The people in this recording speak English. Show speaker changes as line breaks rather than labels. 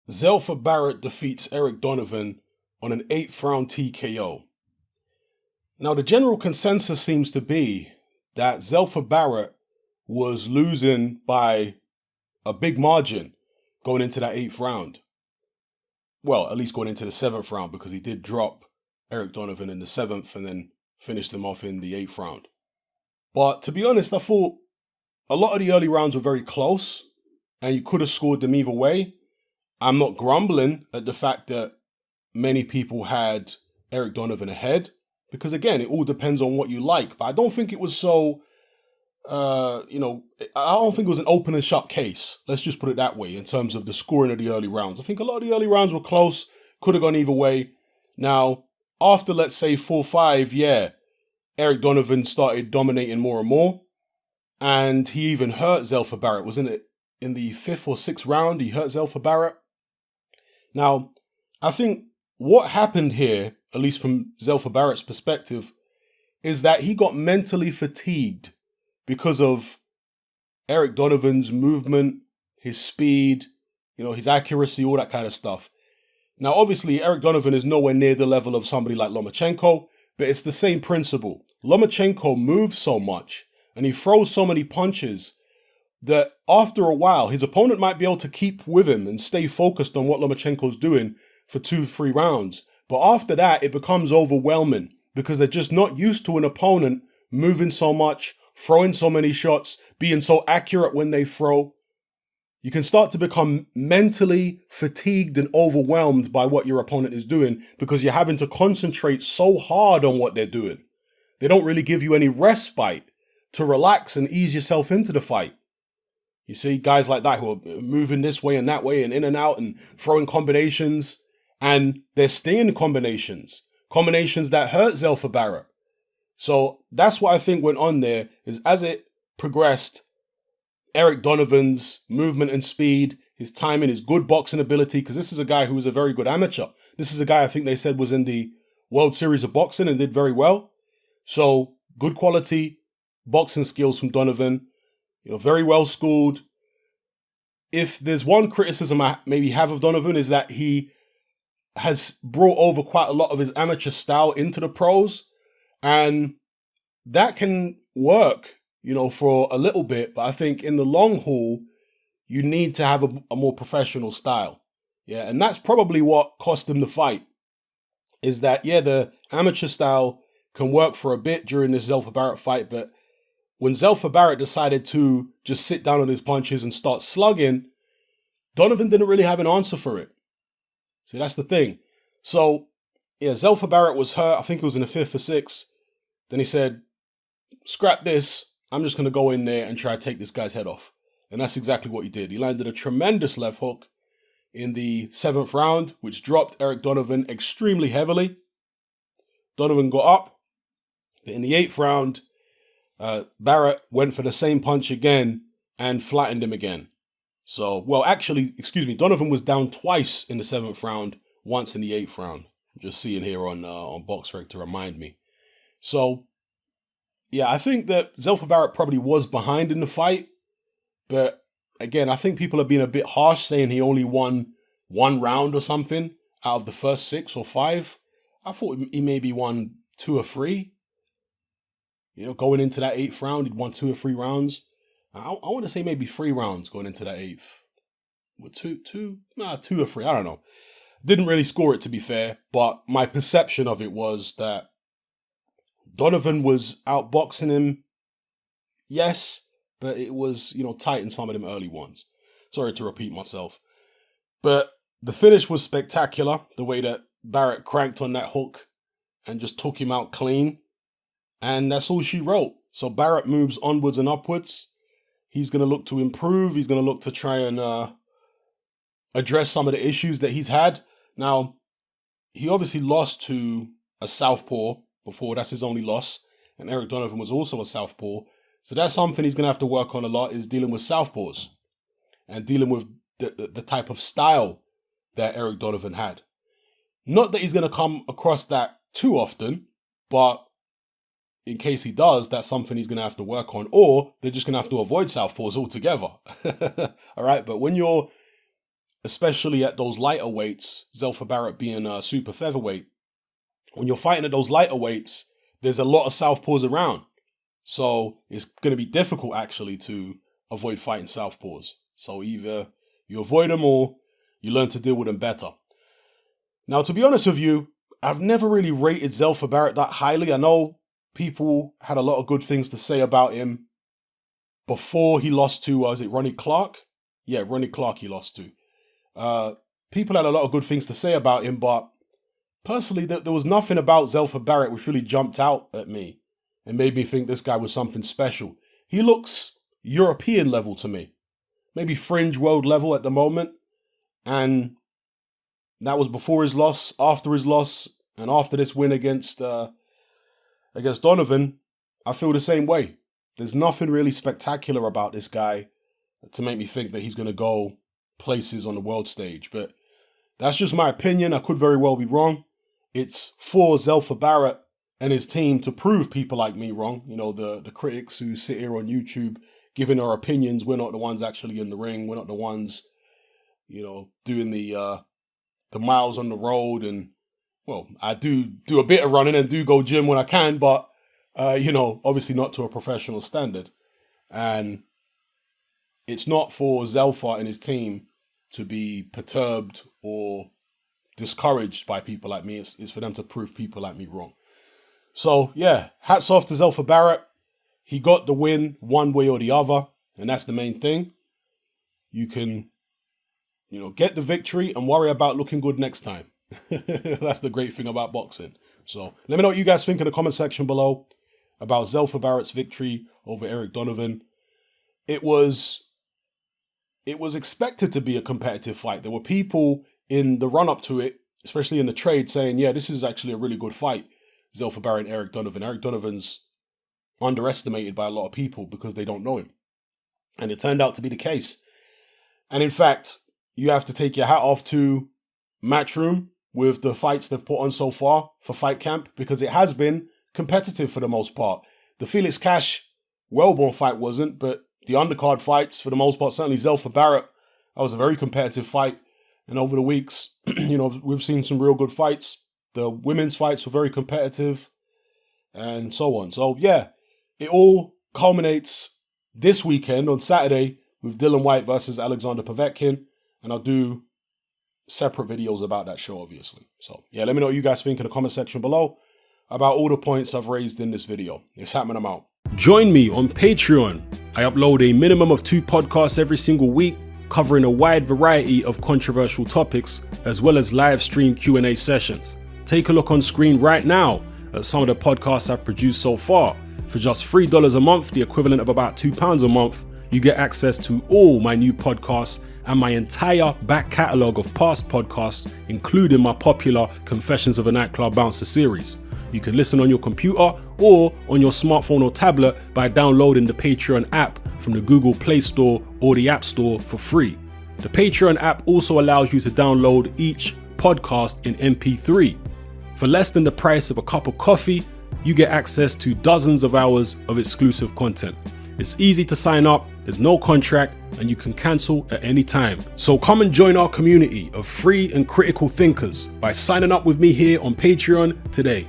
Zelfa Barret defeats Eric Donovan on an 8th round TKO. Now, the general consensus seems to be that Zelfa Barret was losing by a big margin going into that 8th round. Well, at least going into the 7th round, because he did drop Eric Donovan in the 7th and then finished him off in the 8th round. But to be honest, I thought a lot of the early rounds were very close and you could have scored them either way. I'm not grumbling at the fact that many people had Eric Donovan ahead, because again, it all depends on what you like. But I don't think it was so, I don't think it was an open and shut case. Let's just put it that way in terms of the scoring of the early rounds. I think a lot of the early rounds were close, could have gone either way. Now, after let's say 4-5, yeah, Eric Donovan started dominating more and more. And he even hurt Zelfa Barret. Wasn't it in the 5th or 6th round? He hurt Zelfa Barret. Now, I think what happened here, at least from Zelfa Barret's perspective, is that he got mentally fatigued because of Eric Donovan's movement, his speed, his accuracy, all that kind of stuff. Now, obviously, Eric Donovan is nowhere near the level of somebody like Lomachenko, but it's the same principle. Lomachenko moves so much and he throws so many punches that after a while, his opponent might be able to keep with him and stay focused on what Lomachenko's doing for 2-3 rounds. But after that, it becomes overwhelming because they're just not used to an opponent moving so much, throwing so many shots, being so accurate when they throw. You can start to become mentally fatigued and overwhelmed by what your opponent is doing because you're having to concentrate so hard on what they're doing. They don't really give you any respite to relax and ease yourself into the fight. You see guys like that who are moving this way and that way and in and out and throwing combinations, and they're staying combinations that hurt Zelfa Barret. So that's what I think went on there, is as it progressed, Eric Donovan's movement and speed, his timing, his good boxing ability, because this is a guy who was a very good amateur. This is a guy I think they said was in the World Series of Boxing and did very well. So good quality boxing skills from Donovan, very well schooled. If there's one criticism I maybe have of Donovan is that he has brought over quite a lot of his amateur style into the pros, and that can work, for a little bit, but I think in the long haul, you need to have a more professional style. Yeah, and that's probably what cost him the fight, is that, yeah, the amateur style can work for a bit during this Zelfa Barret fight, but when Zelfa Barret decided to just sit down on his punches and start slugging, Donovan didn't really have an answer for it. See, that's the thing. So, yeah, Zelfa Barret was hurt. I think it was in the 5th or 6th. Then he said, scrap this. I'm just going to go in there and try to take this guy's head off. And that's exactly what he did. He landed a tremendous left hook in the 7th round, which dropped Eric Donovan extremely heavily. Donovan got up, but in the 8th round, Barret went for the same punch again and flattened him again. So, Donovan was down twice in the 7th round, once in the 8th round. I'm just seeing here on BoxRec to remind me. So, yeah, I think that Zelfa Barret probably was behind in the fight. But again, I think people are being a bit harsh saying he only won 1 round or something out of the first 6 or 5. I thought he maybe won 2 or 3. Going into that 8th round, he'd won 2 or 3 rounds. I want to say maybe 3 rounds going into that 8th. With 2 or 3, I don't know. Didn't really score it, to be fair, but my perception of it was that Donovan was outboxing him, yes, but it was, tight in some of them early ones. Sorry to repeat myself. But the finish was spectacular, the way that Barret cranked on that hook and just took him out clean. And that's all she wrote. So Barret moves onwards and upwards. He's going to look to improve. He's going to look to try and address some of the issues that he's had. Now, he obviously lost to a southpaw before. That's his only loss. And Eric Donovan was also a southpaw. So that's something he's going to have to work on a lot, is dealing with southpaws and dealing with the type of style that Eric Donovan had. Not that he's going to come across that too often, but in case he does, that's something he's going to have to work on, or they're just going to have to avoid southpaws altogether. All right, but when you're especially at those lighter weights, Zelfa Barret being a super featherweight, when you're fighting at those lighter weights, there's a lot of southpaws around. So it's going to be difficult actually to avoid fighting southpaws. So either you avoid them or you learn to deal with them better. Now, to be honest with you, I've never really rated Zelfa Barret that highly. I know people had a lot of good things to say about him before he lost to, was it Ronnie Clark? Yeah, Ronnie Clark he lost to. People had a lot of good things to say about him, but personally, there was nothing about Zelfa Barret which really jumped out at me and made me think this guy was something special. He looks European level to me. Maybe fringe world level at the moment. And that was before his loss, after his loss, and after this win against Donovan, I feel the same way. There's nothing really spectacular about this guy to make me think that he's going to go places on the world stage. But that's just my opinion. I could very well be wrong. It's for Zelfa Barret and his team to prove people like me wrong. You know, the critics who sit here on YouTube giving our opinions. We're not the ones actually in the ring. We're not the ones, you know, doing the miles on the road. And, well, I do a bit of running and do go gym when I can, but, you know, obviously not to a professional standard. And it's not for Zelfa and his team to be perturbed or discouraged by people like me. It's for them to prove people like me wrong. So, yeah, hats off to Zelfa Barret. He got the win one way or the other, and that's the main thing. You can, you know, get the victory and worry about looking good next time. That's the great thing about boxing. So let me know what you guys think in the comment section below about Zelfa Barret's victory over Eric Donovan. It was expected to be a competitive fight. There were people in the run-up to it, especially in the trade, saying, yeah, this is actually a really good fight, Zelfa Barret and Eric Donovan. Eric Donovan's underestimated by a lot of people because they don't know him. And it turned out to be the case. And in fact, you have to take your hat off to Matchroom with the fights they've put on so far for Fight Camp, because it has been competitive for the most part. The Felix Cash Wellborn fight wasn't, but the undercard fights, for the most part, certainly Zelfa Barret, that was a very competitive fight. And over the weeks, you know, we've seen some real good fights. The women's fights were very competitive and so on. So, yeah, it all culminates this weekend on Saturday with Dillian Whyte versus Alexander Povetkin. And I'll do separate videos about that show, obviously. So, yeah, let me know what you guys think in the comment section below about all the points I've raised in this video. It's happening, I'm out. Join me on Patreon. I upload a minimum of 2 podcasts every single week, covering a wide variety of controversial topics, as well as live stream Q&A sessions. Take a look on screen right now at some of the podcasts I've produced so far. For just $3 a month, the equivalent of about £2 a month, you get access to all my new podcasts and my entire back catalogue of past podcasts, including my popular Confessions of a Nightclub Bouncer series. You can listen on your computer or on your smartphone or tablet by downloading the Patreon app from the Google Play Store or the App Store for free. The Patreon app also allows you to download each podcast in MP3. For less than the price of a cup of coffee, you get access to dozens of hours of exclusive content. It's easy to sign up, there's no contract, and you can cancel at any time. So come and join our community of free and critical thinkers by signing up with me here on Patreon today.